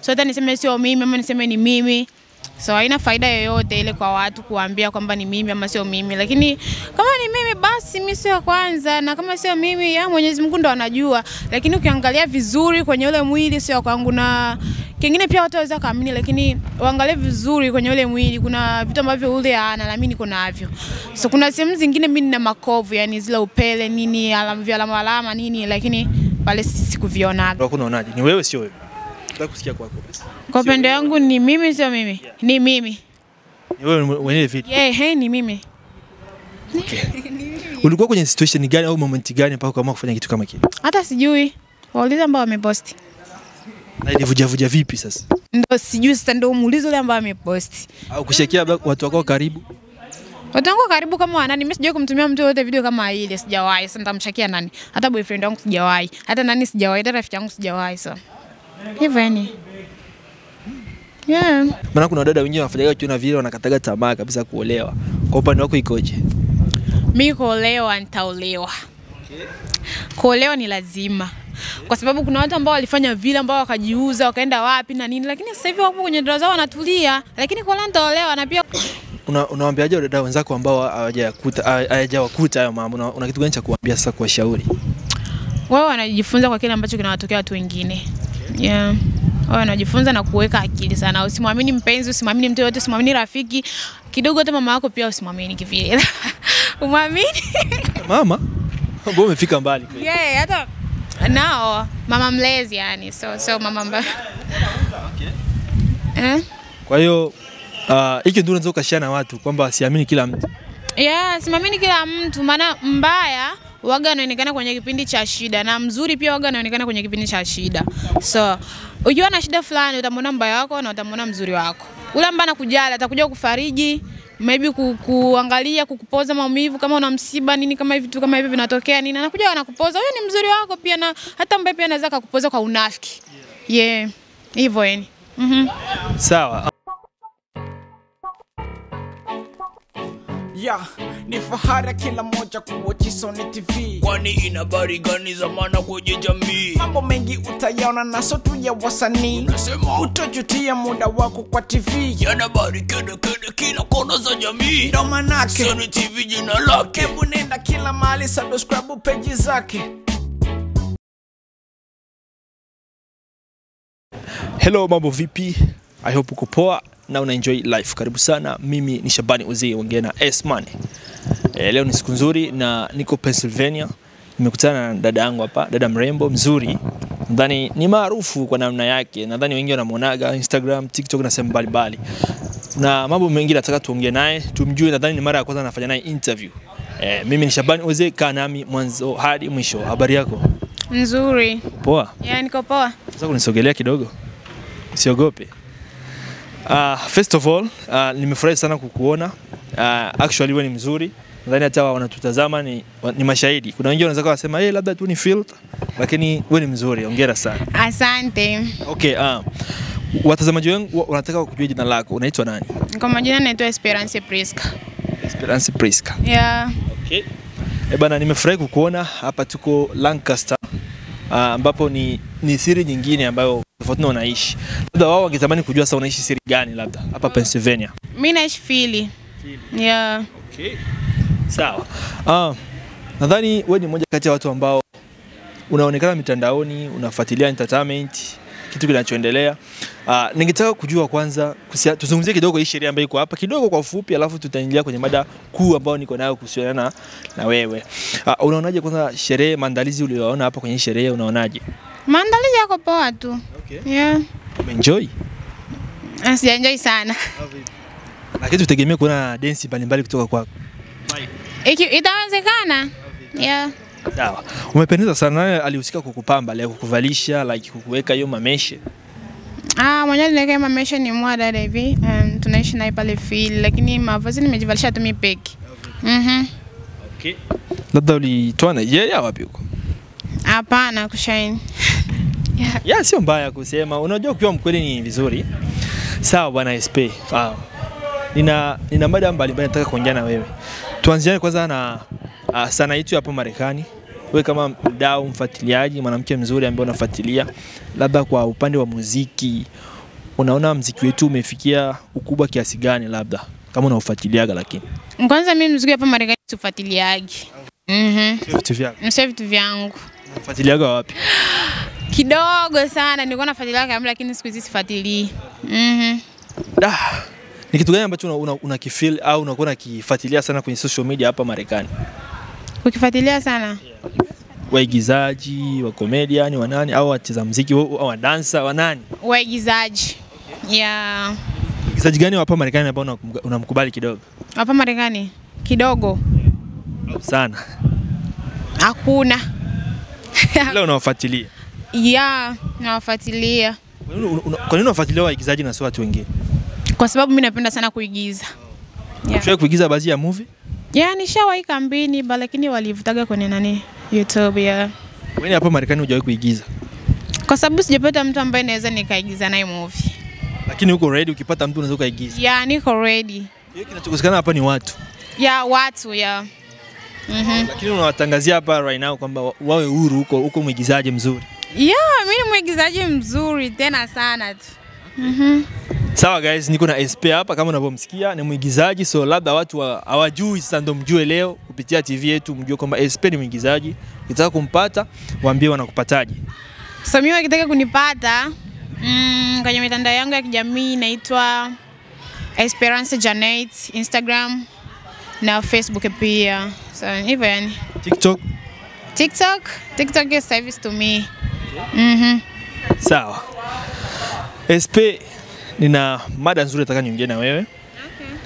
So hata niseme sio mimi ama niseme ni mimi, so haina faida yoyote ile kwa watu kuambia kwamba ni mimi ama sio mimi. Lakini kama ni mimi basi mimi sio kwanza, na kama sio mimi ya Mwenyezi Mungu ndo anajua. Lakini ukiangalia vizuri kwenye ule mwili sio kwangu, na kingine pia watu waweza kaamini, lakini uangalie vizuri kwenye ule mwili kuna vitu ambavyo ule hana na mimi niko navyo. So kuna sehemu zingine mimi nina makovu, yani zile upele nini, alama nini, lakini pale sikuviona. Kwa unaonaje? Ni wewe sio wewe? Nataka kusikia kwako. Kwa upande wangu ni mimi sio mimi. Yeah. Ni mimi. Ni wewe mwenyewe vipi? Ni mimi. Okay. Ulikuwa kwenye situation gani au moment gani mpaka ukaamua kufanya kitu kama kile? Hata sijui. Wauliza ambao wameposti. Na ilivuja vipi sasa? Ndio sijui, sasa ndio muulize yule ambao ameposti. Au kushekia watu wako karibu? Watu wangu karibu kama wanani, mimi sijawahi kumtumia mtu yote video kama ile, sijawahi. Sasa nitamshakia nani? Hata boyfriend wangu sijawahi. Hata nani sijawahi, hata rafiki yangu sijawahi. So hivyo ni. Yeah. Maana kuna dada wengine wanafanyaga kiona vile wanakataga tamaa kabisa kuolewa. Kwa upande wako ikoje? Mimi kuolewa nitaolewa. Okay. Kuolewa ni lazima. Kwa sababu kuna watu ambao walifanya vile, ambao wakajiuza, wakaenda wapi na nini, lakini sasa hivi wapo kwenye ndoa zao wanatulia. Lakini kwa leo nitaolewa. Na pia unawaambiaje dada wenzako ambao hawajawakuta hayo mambo? Una kitu gani cha kuambia sasa kwa shauri? Wao wanajifunza kwa kile ambacho kinawatokea watu wengine. Yeah. Wao wanajifunza na kuweka akili sana. Usimwamini mpenzi, usimwamini mtu yote, usimwamini rafiki. Kidogo hata mama yako pia usimwamini kivile. Umwamini? Mama? Mbona umefika mbali kweli? Yeah, hata nao mama mlezi yani. So mama mbaya. Okay. Kwa hiyo hiki ndio unaweza ukashia na watu kwamba siamini kila mtu. Yeah, simamini kila mtu, maana mbaya waga anaonekana kwenye kipindi cha shida na mzuri pia waga anaonekana kwenye kipindi cha shida. So, ukiwa na shida fulani utamwona mbaya wako na utamwona mzuri wako. Ule ambaye anakujali atakuja kufariji, maybe kuangalia, kukupoza maumivu kama una msiba nini, kama hivi vitu kama hivi vinatokea nini, anakuja anakupoza. Huyo ni mzuri wako pia, na hata mbaya pia anaweza kukupoza kwa unafiki. Yeah, hivyo yani. Sawa. Yeah, ni fahari kila moja kuwatch Sony TV. Kwani ina habari gani za maana kwenye jamii? Mambo mengi utayaona na sotu ya wasanii. Unasema utajutia muda wako kwa TV. Yana habari kede kila kona za jamii. Ndo manake Sony TV jina lake. Hebu nenda kila mahali, subscribe page zake. Hello, mambo vipi? I hope uko poa na una enjoy life. Karibu sana. Mimi ni Shabani Uzee, ongea na S-Money. Leo ni siku nzuri na niko Pennsylvania. Nimekutana na dada yangu hapa, dada mrembo mzuri. Nadhani ni maarufu kwa namna yake. Nadhani wengi wanamuonaga Instagram, TikTok na sehemu mbalimbali. Na mambo mengi nataka tuongee naye, tumjue. Nadhani ni mara ya kwanza nafanya naye interview. Mimi ni Shabani Uzee, kaa nami mwanzo hadi mwisho. Habari yako? Nzuri. Poa? Yeah, niko poa. Sasa kunisogelea kidogo. Usiogope. First of all, nimefurahi sana kukuona. Actually wewe ni mzuri. Nadhani hata wanatutazama ni mashahidi. Kuna wengine wanaweza kusema labda tu ni filter, lakini wewe ni mzuri. Hongera sana. Asante. Okay, watazamaji wangu wanataka kujua jina lako. Unaitwa nani? Kwa majina naitwa Esperance Priska. Esperance Priska. Yeah. Okay. Bana, nimefurahi kukuona hapa. Tuko Lancaster, ambapo ni siri nyingine ambayo tofauti na unaishi. Labda wao wangetamani kujua sasa unaishi siri gani labda hapa Pennsylvania. Mimi naishi Philly. Yeah. Okay. Sawa. Nadhani wewe ni mmoja kati ya watu ambao unaonekana mitandaoni, unafuatilia entertainment, kitu kinachoendelea. Ningetaka kujua kwanza, tuzungumzie kidogo hii sherehe ambayo iko hapa kidogo kwa ufupi, alafu tutaingia kwenye mada kuu ambayo niko nayo kuhusiana na wewe. Unaonaje kwanza sherehe, maandalizi uliyoona hapa kwenye sherehe, unaonaje? Maandalizi yako poa tu. Okay. Yeah. Umeenjoy? Sijaenjoy sana. Lakini tutegemea kuona dance mbalimbali kutoka kwako. Itawezekana. Yeah. Sawa. Umependeza sana. Nani alihusika kukupamba leo, kukuvalisha, like kukuweka hiyo mameshe? Mwenyewe nileka mameshe ni mwada hivi. Tunaishi naye pale Philly, lakini mavazi nimejivalisha tu mimi peke. Okay. Labda ulitoa Nigeria wapi huko? Hapana, kushine. Yeah, sio mbaya kusema. Unajua ukiwa mkweli ni vizuri. Sawa bwana SP. Nina mada mbalimbali nataka kuongea na wewe. Tuanziane kwanza na sanaa yetu hapa Marekani. wewe kama mdau, mfuatiliaji, mwanamke mzuri ambaye unafuatilia, labda kwa upande wa muziki, unaona muziki wetu umefikia ukubwa kiasi gani labda kama unafuatiliaga? Lakini kwanza mimi muziki hapa Marekani sifuatiliaji. vitu vyako. Vitu vyangu. Unafuatiliaga wapi? Kidogo sana nilikuwa nafuatilia kama, lakini siku hizi sifuatilii. Ni kitu gani ambacho unakifeel au unakuwa unakifuatilia sana kwenye social media hapa Marekani? Ukifuatilia sana? Waigizaji, wa comedian, wa nani au wacheza muziki au wa dancer, wa nani? Waigizaji. Yeah. Waigizaji gani hapa Marekani ambao unamkubali kidogo? Hapa Marekani? Kidogo. Sana. Hakuna. Leo unawafuatilia? Yeah, nawafuatilia. Kwa nini unafuatilia waigizaji na sio watu wengine? Kwa sababu mimi napenda sana kuigiza. Yeah. Ushawahi kuigiza baadhi ya movie? Yeah, nishawahi kambini, lakini walivutaga kwenye nani? YouTube ya. Wewe hapa Marekani hujawahi kuigiza? Kwa sababu sijapata mtu ambaye naweza nikaigiza naye movie. Lakini uko ready ukipata mtu unaweza kuigiza? Yeah, niko ready. Kinachokosekana hapa ni watu. Yeah, watu, yeah. Lakini unawatangazia hapa right now kwamba wawe huru huko mwigizaji mzuri. Yeah, mimi ni mwigizaji mzuri tena sana tu. Sawa guys, niko na SP hapa kama unavyomsikia, ni mwigizaji, so labda watu hawajui, sasa ndio mjue leo kupitia TV yetu, mjue kwamba SP ni mwigizaji. Ukitaka kumpata, waambie wanakupataje. So mimi ukitaka kunipata kwenye mitandao yangu ya kijamii naitwa Esperance Janet, Instagram na Facebook pia. So hivyo yani. TikTok is service to me. Sawa. SP, nina mada nzuri nataka niongee na wewe.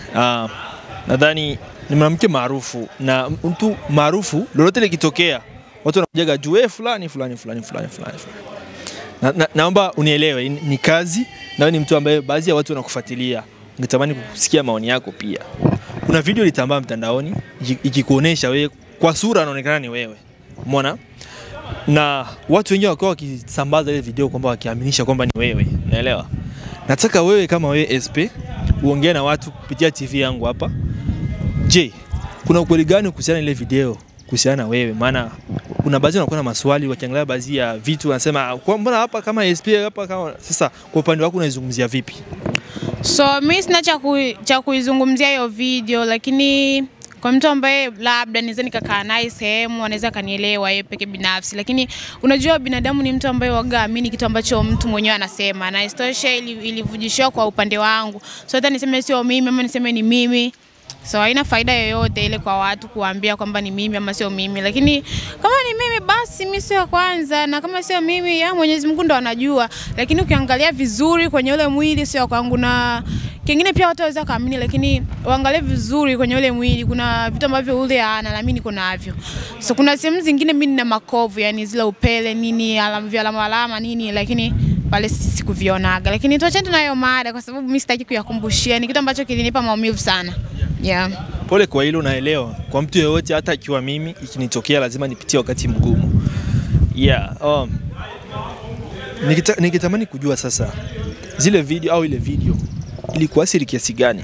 Okay. Nadhani ni mwanamke maarufu, na mtu maarufu lolote likitokea watu wanakujaga juu fulani. Naomba unielewe, ni kazi na wewe ni mtu ambaye baadhi ya watu wanakufuatilia. Ningetamani kusikia maoni yako pia. Kuna video ilitambaa mtandaoni ikikuonesha wewe kwa sura anaonekana ni wewe. Umeona? Na watu wengi wakawa wakisambaza ile video kwamba wakiaminisha kwamba ni wewe. Unaelewa? Nataka wewe kama wewe SP uongee na watu kupitia TV yangu hapa. Je, kuna ukweli gani kuhusiana ile video kuhusiana na wewe? Maana kuna baadhi wanakuwa na maswali wakiangalia baadhi ya vitu wanasema kwa mbona hapa kama SP hapa kama, sasa kwa upande wako unaizungumzia vipi? So mimi sina cha kuizungumzia hiyo video, lakini kwa mtu ambaye labda naweza nikakaa naye sehemu anaweza kanielewa yeye peke binafsi, lakini unajua binadamu ni mtu ambaye wagaamini kitu ambacho mtu mwenyewe anasema, na istosha ilivujishwa kwa upande wangu. So hata niseme sio mimi ama niseme ni mimi, so haina faida yoyote ile kwa watu kuambia kwamba ni mimi ama sio mimi. Lakini kama ni mimi basi mimi sio kwanza, na kama sio mimi ya Mwenyezi Mungu ndo anajua. Lakini ukiangalia vizuri kwenye ule mwili sio kwangu, na kingine pia watu waweza kaamini, lakini uangalie vizuri kwenye ule mwili kuna vitu ambavyo ule ana na mimi niko navyo. So kuna sehemu zingine mimi nina makovu, yani zile upele nini, alama nini, lakini pale sikuvionaga. Lakini tuachane nayo mada kwa sababu mimi sitaki kuyakumbushia, ni kitu ambacho kilinipa maumivu sana. Yeah. Pole kwa hilo, naelewa. Kwa mtu yeyote, hata ikiwa mimi ikinitokea lazima nipitie wakati mgumu. Yeah. Nikitamani kujua sasa zile video au ile video ilikuwa siri kiasi gani?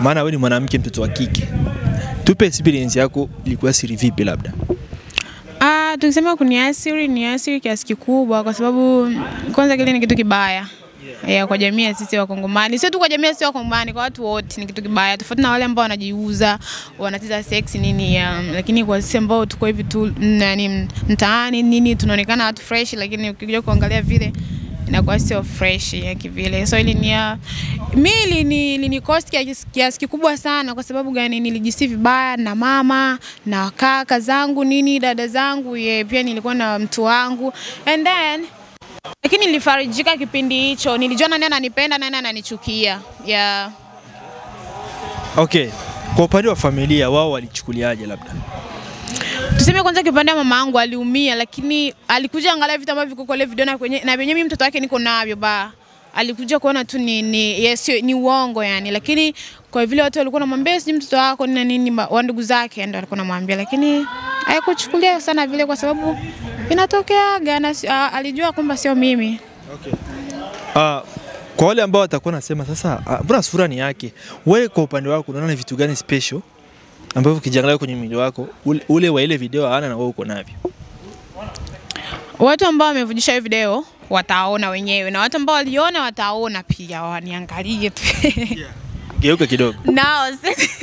Maana wewe ni mwanamke, mtoto wa kike. Tupe experience yako, ilikuwa siri vipi labda? Tukisema kuniasiri ni asiri kiasi kikubwa kwa sababu kwanza kile ni kitu kibaya. Yeah, kwa jamii sisi wa Kongomani. Sio tu kwa jamii sisi wa Kongomani, kwa watu wote ni kitu kibaya. Tofauti na wale ambao wanajiuza, wanatiza sex nini lakini kwa sisi ambao tuko hivi tu nani mtaani nini tunaonekana watu fresh, lakini ukija kuangalia vile inakuwa sio fresh ya kivile. So ili ni cost kiasi kikubwa sana. Kwa sababu gani? Nilijisi vibaya na mama na kaka zangu nini, dada zangu, pia nilikuwa na mtu wangu, and then lakini nilifarijika kipindi hicho. Nilijua nani ananipenda nani ananichukia. Yeah. Okay. Kwa upande wa familia wao walichukuliaje labda? Tuseme kwanza kipande mama yangu aliumia, lakini alikuja angalia vitu ambavyo viko kwa ile video na wenyewe mimi mtoto wake niko navyo alikuja kuona tu ni uongo yani, lakini kwa vile watu walikuwa wanamwambia si mtoto wako ni nini, wa ndugu zake ndio walikuwa wanamwambia, lakini haikuchukulia sana vile kwa sababu inatokeaga na alijua kwamba sio mimi. Okay. Kwa wale ambao watakuwa nasema sasa mbona sura ni yake, wewe kwa upande wako unaona ni vitu gani special ambavyo ukijiangalia kwenye mwili wako ule wa ile video hana na wewe uko navyo? Watu ambao wamevujisha hiyo video wataona wenyewe, na watu ambao waliona wataona pia, waniangalie tu. Geuka kidogo. Nao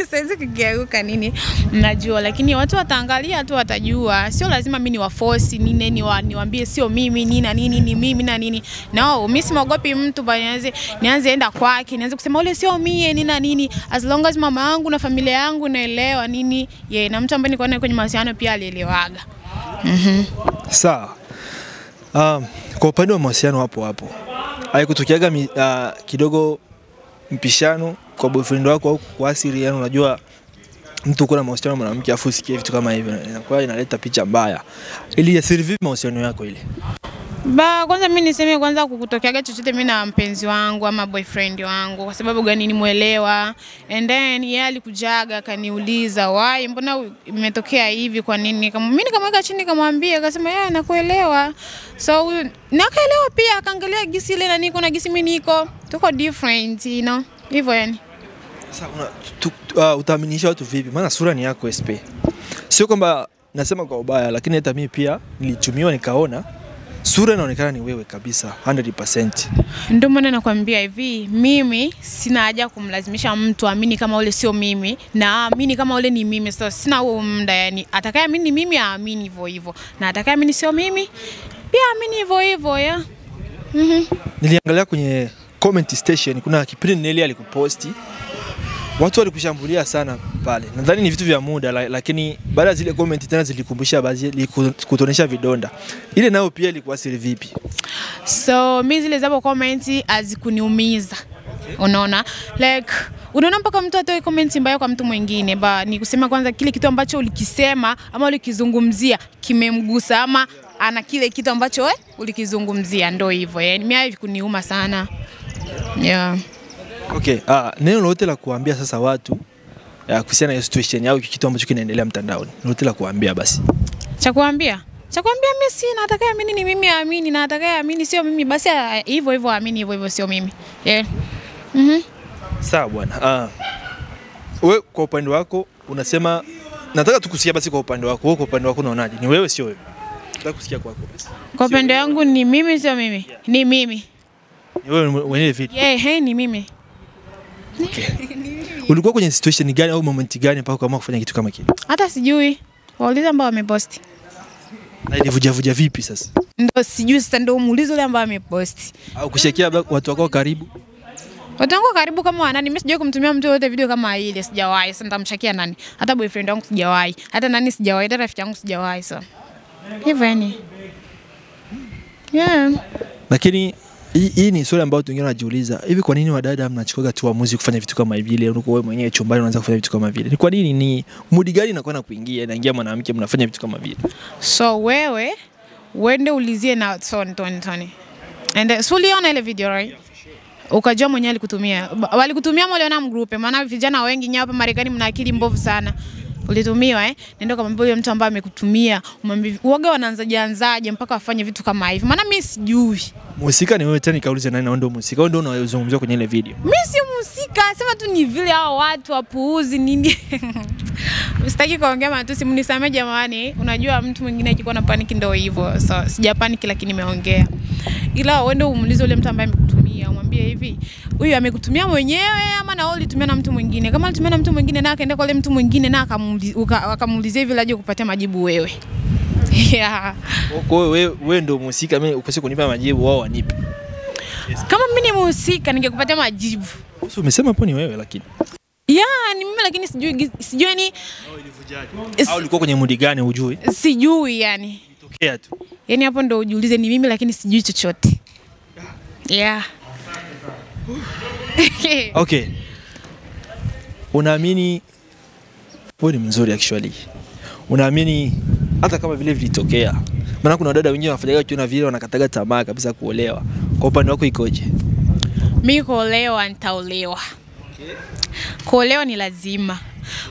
siwezi kugeuka nini, najua, lakini watu wataangalia tu watajua. Sio lazima mimi niwaforce nini niwaambie sio mimi nini na nini ni mimi na nini. No, mimi simogopi mtu bali nianze enda kwake, nianze kusema ule sio mimi nini na nini, as long as mama yangu na familia yangu naelewa nini. Na mtu ambaye niko naye kwenye mahusiano pia alielewaga. Sawa. Kwa upande wa mahusiano hapo haikutokeaga kidogo mpishano kwa boyfriend wako au kuasiri? Yani unajua mtu uko na mahusiano na mwanamke afu usikie vitu kama hivi, inakuwa inaleta picha mbaya. Ili yasiri vipi mahusiano yako ile? Kwanza mimi niseme kwanza kukutokeaga chochote mimi na mpenzi wangu ama boyfriend wangu, kwa sababu gani nimuelewa. And then yeye alikujaga akaniuliza why, mbona imetokea hivi, kwa nini? Kama mimi nikamweka chini nikamwambia, akasema yeye nakuelewa. So nakaelewa pia, akaangalia gisi ile na niko na gisi mimi niko, tuko different, you know. Hivyo yani. Sasa utaaminisha watu vipi? Maana sura ni yako SP. Sio kwamba nasema kwa ubaya, lakini hata mimi pia nilichumiwa nikaona sura inaonekana ni wewe kabisa 100%. Ndio maana nakwambia hivi, mimi sina haja kumlazimisha mtu amini kama ule sio mimi na amini kama ule ni mimi. So sina huo muda yani. Atakayeamini ni mimi aamini hivyo hivyo, na atakayeamini sio mimi pia amini hivyo hivyo ya. Niliangalia kwenye comment station, kuna kipindi Nelly alikuposti, watu walikushambulia sana pale. Nadhani ni vitu vya muda, lakini baada zile comment tena zilikumbusha baadhi, kutonesha vidonda. Ile nao pia ilikuasiri vipi? So mimi zile zabo comment azikuniumiza. Unaona? Like unaona mpaka mtu atoe comment mbaya kwa mtu mwingine, ni kusema kwanza kile kitu ambacho ulikisema ama ulikizungumzia kimemgusa, ama ana kile kitu ambacho wewe ulikizungumzia, ndio hivyo. Yani mimi hivi kuniuma sana. Yeah. Okay, neno lote la kuambia sasa watu kuhusiana na situation au kitu ambacho kinaendelea mtandaoni, lote la kuambia basi. Cha kuambia mimi sina, atakayeamini ni mimi aamini, na atakayeamini sio mimi basi hivyo hivyo aamini hivyo hivyo sio mimi. Yeah. Sawa bwana. Wewe kwa upande wako unasema, nataka tukusikia basi kwa upande wako. Wewe kwa upande wako unaonaje? Ni wewe sio wewe? Nataka kusikia kwako basi. Kwa upande wangu ni mimi sio mimi. Yeah. Ni mimi. Ni wewe mwenyewe vipi? Yeah, ni mimi. Okay. Ulikuwa kwenye situation gani au moment gani mpaka ukaamua kufanya kitu kama kile? Hata sijui. Wauliza ambao wameposti. Na ilivuja vipi sasa? Ndio sijui, sasa ndio muulize yule ambao ameposti. Au kushekia watu wako karibu? Watu wangu karibu kama wanani? Mimi sijawahi kumtumia mtu yote video kama ile, sijawahi. Sasa nitamshakia nani? Hata boyfriend wangu sijawahi. Hata nani sijawahi, hata rafiki yangu sijawahi. So hivyo yani. Yeah. Lakini hii ni swali ambayo wengine wanajiuliza, hivi kwa nini wadada mnachukua tu uamuzi kufanya vitu kama hivi? Uko wewe mwenyewe chumbani unaanza kufanya vitu kama vile. Ni kwa nini? Ni mood gani inakuwa na kuingia, inaingia mwanamke mnafanya vitu kama vile? So wewe uende ulizie na Tony. And so uliona ile video right? Ukajua mwenyewe alikutumia. Walikutumia mliona mgrupe, maana vijana wengi nyao hapa Marekani mna akili mbovu sana. Ulitumiwa nenda kumwambia yule mtu ambaye amekutumia, umwambie uoga wanaanzaje mpaka wafanye vitu kama hivi. Maana mimi sijui. Mhusika ni wewe, tena nikaulize nani ndio mhusika? Wewe ndio unazungumzia kwenye ile video. Mimi si mhusika, sema tu ni vile hao watu wapuuzi nini. Msitaki kuongea matusi, mnisamee jamani. Unajua mtu mwingine akikuwa na panic ndio hivyo. So sija panic lakini nimeongea. Ila uende umuulize yule mtu ambaye amekutumia, umwambie hivi, huyu amekutumia mwenyewe ama na wewe ulitumia na mtu mwingine? Kama ulitumia na mtu mwingine na akaenda kwa yule mtu mwingine na akamuulizia hivi laje kupatia majibu wewe. Yeah. Kwa hiyo wewe ndio mhusika, mimi ukose kunipa majibu, wao wanipe. Kama mimi ni mhusika ningekupatia majibu. Sio umesema hapo ni wewe lakini. Yeah, ni mimi lakini sijui ni au ulikuwa kwenye mood gani hujui? Sijui yani. Itokea tu. Yani hapo ndo ujiulize ni mimi lakini sijui chochote. Yeah. Okay. Unaamini wewe ni mzuri actually? Unaamini hata kama vile vilitokea? Maana kuna dada wengine wanafanyaga kitu na vile wanakataga tamaa kabisa kuolewa. Kwa upande wako ikoje? Mimi kuolewa nitaolewa. Okay. Kuolewa ni lazima.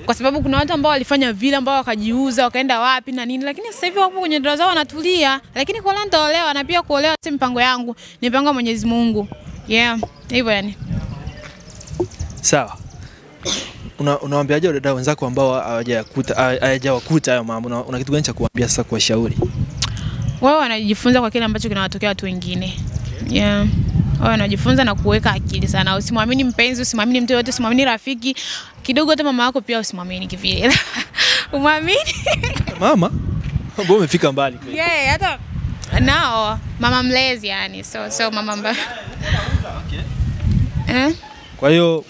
Kwa sababu kuna watu ambao walifanya vile ambao wakajiuza, wakaenda wapi na nini, lakini sasa hivi wako kwenye ndoa zao wanatulia. Lakini kuolewa nitaolewa, na pia kuolewa si mpango yangu, ni mpango wa Mwenyezi Mungu. Yeah, hivyo yani. Sawa. unawaambiaje dada wenzako ambao hawajawakuta hayo mambo? Una kitu gani cha kuambia sasa kuwashauri? Wao wanajifunza kwa kile ambacho kinawatokea watu wengine. Yeah. Wao wanajifunza na kuweka akili sana. Usimwamini mpenzi, usimwamini mtu yote, usimwamini rafiki. Kidogo hata mama yako pia usimwamini kivile. Umwamini? Mama? Mbona umefika mbali kweli? Yeah, hata nao mama mlezi yani. So mama mbaya. Okay. Kwa hiyo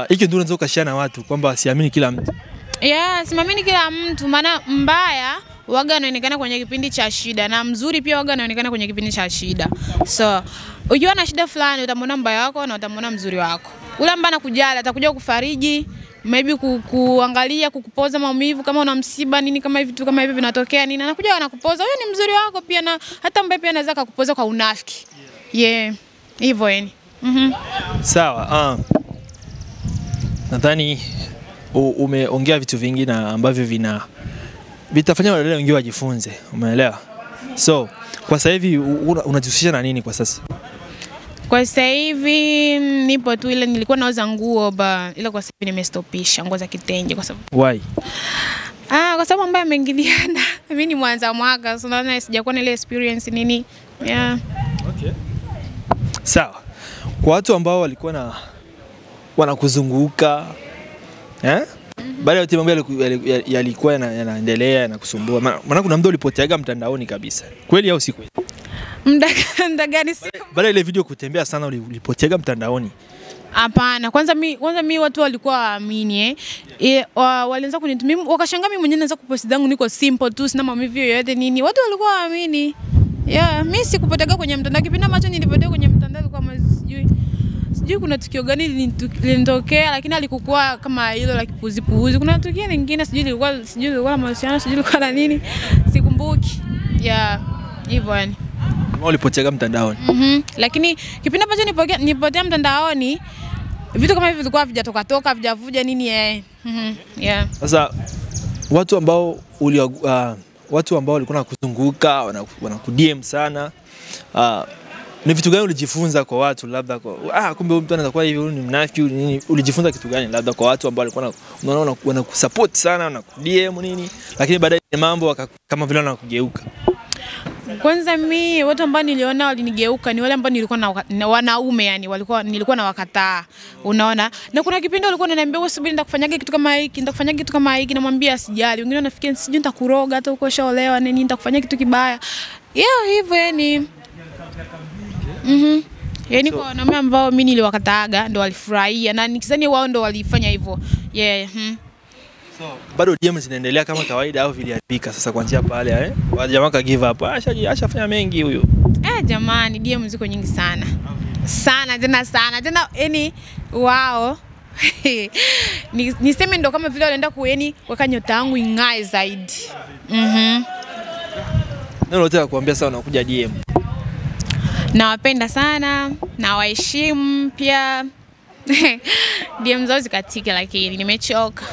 hiki ndio unaweza ukashare na watu kwamba siamini kila mtu. Yeah, simamini kila mtu, maana mbaya waga anaonekana kwenye kipindi cha shida na mzuri pia waga anaonekana kwenye kipindi cha shida. So, ukiwa na shida fulani utamwona mbaya wako na utamwona mzuri wako. Ule ambaye anakujali atakuja kufariji, maybe kuangalia, kukupoza maumivu kama una msiba nini, kama vitu kama hivi vinatokea nini, anakuja anakupoza. Huyo ni mzuri wako pia, na hata mbaya pia anaweza kukupoza kwa unafiki. Yeah, hivyo yani. Sawa. Nadhani umeongea vitu vingi na ambavyo vitafanya wale wengine wajifunze, umeelewa? So, kwa sasa hivi unajihusisha na nini kwa sasa? Kwa sasa hivi nipo tu, ile nilikuwa nauza nguo ila kwa sasa hivi nimestopisha nguo za kitenge kwa sababu. Why? Kwa sababu ambaye ameingiliana. Mimi ni mwanza mwaka, so naona sijakuwa na ile experience nini. Yeah. Okay. Sawa. Kwa watu ambao walikuwa wanakuzunguka baada ya mambo yalikuwa yanaendelea na kusumbua. Maana kuna mtu ulipoteaga mtandaoni kabisa. Kweli au si kweli? Muda gani si? Baada ile video kutembea sana ulipoteaga mtandaoni. Hapana, kwanza mimi watu walikuwa waamini walianza kunitumia, wakashangaa mimi mwenyewe naanza kupost zangu niko simple tu, sina maumivu yoyote nini. Watu walikuwa waamini. Yeah, mimi sikupotega kwenye mtandao. Kipindi ambacho nilipotea kwenye mtandao kwa sijui kuna tukio gani linitokea, lakini alikukua kama hilo la kipuzipuzi. Kuna tukio lingine sijui lilikuwa na mahusiano, sijui lilikuwa na nini, sikumbuki. Yeah, hivyo yani. Ulipotega mtandaoni. Lakini kipindi ambacho nipotea mtandaoni, vitu kama hivi vilikuwa vijatoka vijavuja nini yeah. Sasa watu ambao walikuwa nakuzunguka, wanakudm sana, ni vitu gani ulijifunza kwa watu, labda kumbe mtu anaweza kuwa hivi, huyu ni mnafiki nini? Ulijifunza kitu gani labda kwa watu ambao walikuwa unaona wanakusupport sana, wanakudm nini, lakini baadaye mambo kama vile wanakugeuka? Kwanza mimi watu ambao niliona walinigeuka ni wale ambao nilikuwa na wanaume, yani nilikuwa na wakataa, unaona. Na kuna kipindi walikuwa wananiambia wewe subiri nitakufanyaga kitu kama hiki, namwambia sijali. Wengine wanafikia sijui nitakuroga hata uko shaolewa nini, nitakufanyia kitu kibaya. Yeah, hivyo yani. Yani kwa wanaume ambao mimi niliwakataaga ndo walifurahia, na nikizani wao ndo walifanya hivyo. Yeah. So, bado DM zinaendelea kama kawaida au viliharibika sasa kuanzia pale jamaa ka give up? Ashafanya mengi huyo. Jamani, DM ziko nyingi sana. Sana tena yani wao. Niseme ndo kama vile wanaenda kuweka nyota yangu ing'ae zaidi. Neno nataka kuambia sana unakuja DM. Nawapenda sana, nawaheshimu pia. DM zao zikatike, lakini nimechoka.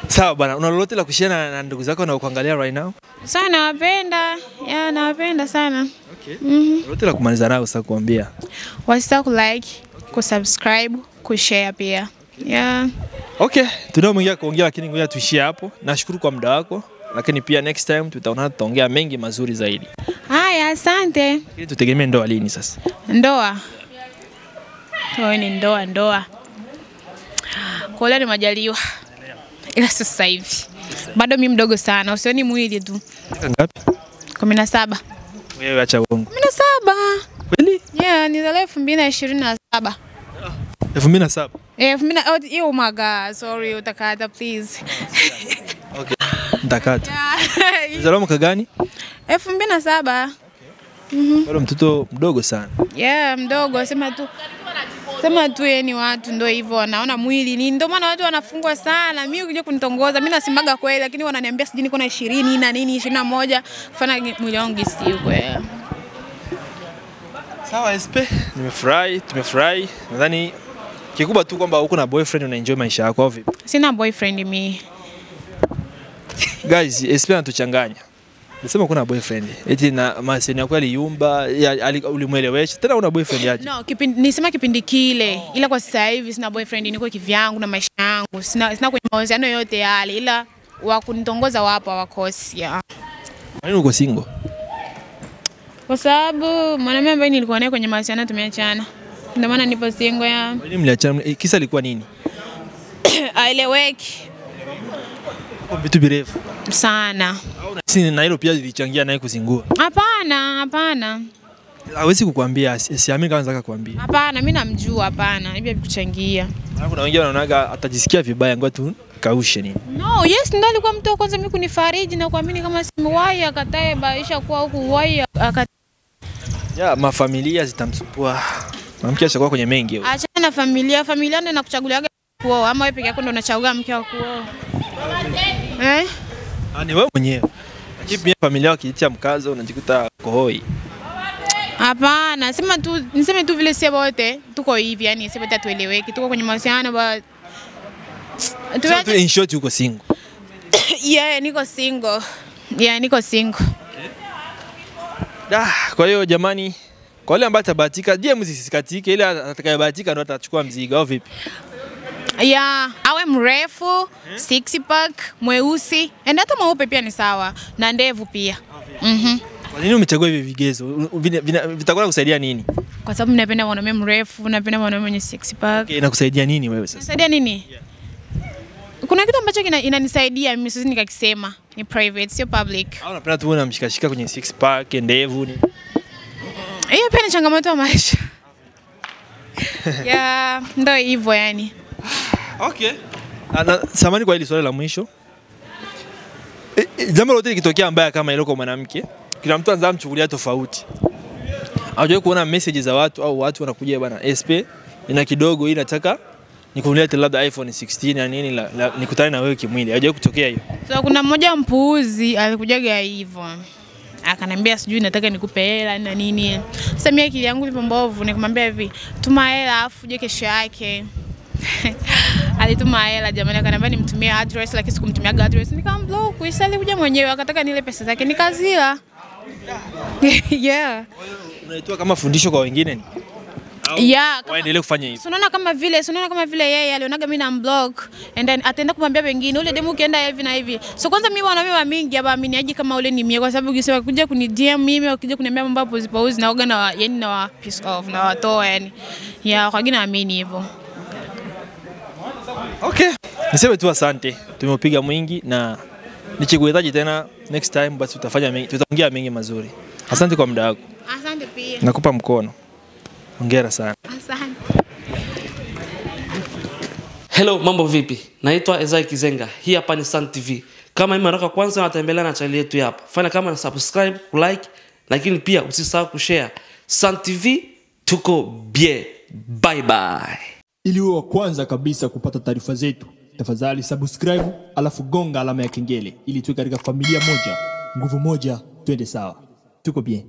Sawa bwana, una lolote la kushare na ndugu zako na kuangalia right now? Sana nawapenda. Yeah, nawapenda sana. Okay. Lolote la kumaliza nao sasa kuambia? Wasisahau kulike, kusubscribe, kushare pia. Yeah. Okay, tunaomwingia kuongea lakini ngoja tuishie hapo. Nashukuru kwa muda wako, lakini pia next time tutaongea mengi mazuri zaidi. Haya, asante. Ili tutegemee ndoa lini sasa? Ndoa. Ni ndoa. Kwa leo ni majaliwa. Ila sasa hivi. Bado mimi mdogo sana, usioni mwili tu. Ngapi? 17. Wewe acha uongo. 17. Kweli? Yeah, nilizaliwa 2027. 2007? Oh my god, sorry, utakata please. Okay. Nitakata. Nilizaliwa mwaka gani? 2007. Bado mtoto mdogo sana. Yeah, mdogo, sema tu yani watu ndio hivyo wanaona mwili ni ndio maana watu wanafungwa sana. Mimi ukija kunitongoza mimi nasimbaga kweli, lakini wananiambia sijui niko na 20 na nini 21, fanya mwili wangu gisi huko. Sawa SP, tumefurahi. Nadhani kikubwa tu kwamba uko na boyfriend una enjoy maisha yako au vipi? Sina boyfriend mimi. Guys, SP anatuchanganya. Nasema kuna boyfriend. Eti na maseni yako aliyumba, ulimuelewesha. Tena una boyfriend aje? No, nisema kipindi kile. Ila kwa sasa hivi sina boyfriend, niko kivyangu na maisha yangu. Sina kwenye mahusiano yote yale, ila wa kunitongoza wapo hawakosi. Yeah. Kwa nini uko single? Kwa sababu mwanamume ambaye nilikuwa naye kwenye mahusiano tumeachana. Ndio maana nipo single ya. Kwa nini mliachana? Kisa ilikuwa nini? Aeleweki Vitu virefu sana. Au na hilo pia lilichangia naye kuzingua? Hapana. Hawezi kukuambia, siamini kama anataka kukuambia. Hapana, mimi namjua hapana. Hivi kuchangia. Kuna wengine wanaonaga atajisikia vibaya ngoja tu kaushe nini. No, yes, ndio alikuwa mtu wa kwanza mimi kunifariji na kuamini kama simewahi akatae baisha kwa huku wahi ya mafamilia zitamsumbua. Mwanamke ashakuwa kwenye mengi. Achana na familia ndio inakuchaguliaga kuoa ama wewe peke yako ndio unachagua mke wa kuoa. Ni wewe mwenyewe. Lakini pia familia wakiitia mkazo unajikuta kohoi. Hapana, niseme tu vile sisi wote tuko hivi, yani sisi wote tueleweki, tuko kwenye mahusiano ba tu in short uko single. Yeah, niko single. Kwa hiyo jamani, kwa wale ambao tabahatika, je, msisikatike, ile atakayebahatika ndo atachukua mzigo au vipi? Yeah, awe mrefu, six pack, mweusi, na hata mweupe pia ni sawa, na ndevu pia. Kwa nini umechagua hivi vigezo? Vitakuwa kusaidia nini? Kwa sababu napenda mwanaume mrefu, napenda mwanaume mwenye six pack. Okay, inakusaidia nini wewe sasa? Inasaidia nini? Yeah. Kuna kitu ambacho inanisaidia mimi siwezi nikakisema, ni private, sio public. Au unapenda tu unamshikashika kwenye six pack, ndevu ni? Hiyo pia ni changamoto ya maisha. Yeah, ndio hivyo yani. Okay. Samahani kwa hili swali la mwisho. Jambo lote likitokea mbaya kama hilo kwa mwanamke, kila mtu anza mchukulia tofauti. Haujawahi kuona message za watu au watu wanakuja bwana SP ina kidogo hii nataka nikunilete labda iPhone 16 na nini nikutane na wewe kimwili. Haujawahi kutokea hiyo? So kuna mmoja mpuuzi alikujaga hivyo. Akanambia sijui nataka nikupe hela na nini. Sasa mimi akili yangu ipo mbovu, nikamwambia hivi, tuma hela afu uje kesho yake. Alituma hela jamani, akaniambia nimtumie address lakini sikumtumia address. Nikamblock, isali kuja mwenyewe akataka nile pesa zake nikazila. Yeah. Unaitoa kama fundisho kwa wengine ni? Yeah, waendelee kufanya hivyo. Unaona kama vile yeye alionaga mimi na unblock and then ataenda kumwambia wengine ule demu ukienda hivi na hivi. So kwanza mimi wanaume wa mingi hapa aminiaje kama ule ni mie, kwa sababu ukisema kuja kuni DM mimi ukija kuniambia mambo hapo zipo na oga na yani na piece off na watoa yani. Yeah, kwa gina amini hivyo. Okay. Niseme tu asante. Tumepiga mwingi na nikikuhitaji tena next time basi tutafanya mengi, tutaongea mengi mazuri. Asante kwa muda wako. Asante pia. Nakupa mkono. Hongera sana. Asante. Hello, mambo vipi? Naitwa Ezai Kizenga. Hii hapa ni Sun TV. Kama mimi mara kwanza unatembelea na channel yetu hapa, fanya kama na subscribe, like, lakini pia usisahau kushare. Sun TV tuko bien. Bye bye. Ili uwe wa kwanza kabisa kupata taarifa zetu, tafadhali subscribe alafu gonga alama ya kengele ili tuwe katika familia moja, nguvu moja, twende sawa. Tuko bien.